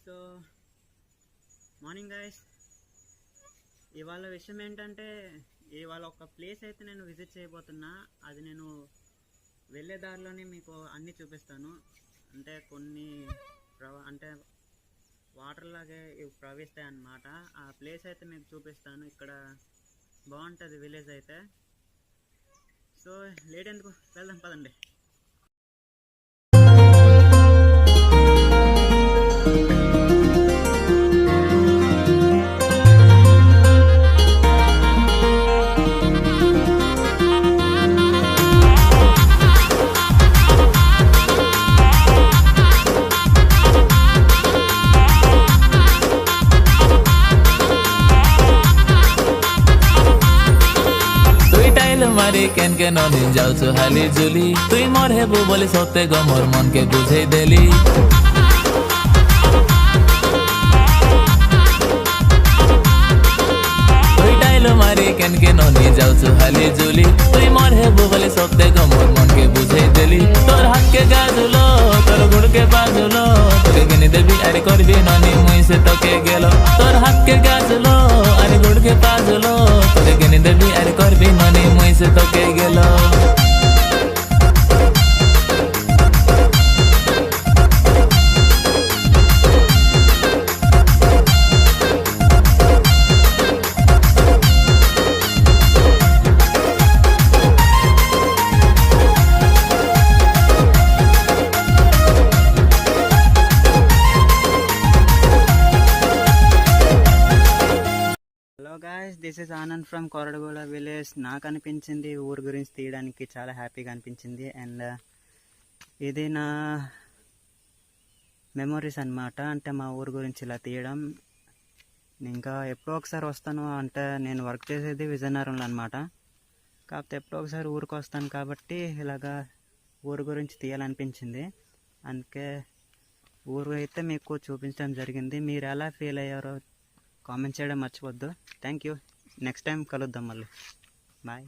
So morning guys, ఇవాళ విషయం ఏంటంటే ఇవాళ ఒక ప్లేస్ అయితే నేను విజిట్ చేయబోతున్నా. అది నేను వెళ్ళే దారిలోనే మీకు అన్నీ చూపిస్తాను. అంటే కొన్ని అంటే వాటర్ లాగే ఇవి ప్రవహిస్తాయి అన్నమాట. ఆ ప్లేస్ అయితే మీకు చూపిస్తాను. ఇక్కడ బాగుంటుంది విలేజ్ అయితే. సో లేట్ ఎందుకు, వెళ్దాం పదండి. মারি কেন কেন দিন যাওছো হালি জুলি, তুই মোর হেবু বলি সত্যি গো মোর মনকে বুঝাই দেলি। তুই টাইলো মারি কেন কেন দিন যাওছো হালি জুলি, তুই মোর হেবু বলি সত্যি গো মোর মনকে বুঝাই দেলি। তোর হাতকে গাজুলো তোর গুড়কে বাজুলো, তোকে কিনে দেবি আরে করবি ননি মুই সে তোকে গেল। তোর হাতকে গাজুলো আরে গুড়কে বাজুলো, তোকে কিনে দেবি আরে করবি ননি মুই সে তোকে গেল। Hello guys, this is Anand from Koradaguda village. నాకు అనిపించింది ఊరు గురించి తీయడానికి చాలా హ్యాపీగా అనిపించింది. అండ్ ఇది నా మెమొరీస్ అన్నమాట. అంటే మా ఊరు గురించి ఇలా తీయడం. ఇంకా ఎప్పుడో ఒకసారి వస్తాను. అంటే నేను వర్క్ చేసేది విజయనగరంలో అనమాట. కాకపోతే ఎప్పుడో ఒకసారి ఊరికి వస్తాను కాబట్టి ఇలాగా ఊరు గురించి తీయాలనిపించింది. అందుకే ఊరు అయితే మీకు చూపించడం జరిగింది. మీరు ఎలా ఫీల్ అయ్యారో కామెంట్ చేయడం మర్చిపోద్దు. Thank you. నెక్స్ట్ టైం కలుద్దాం మళ్ళీ. బాయ్.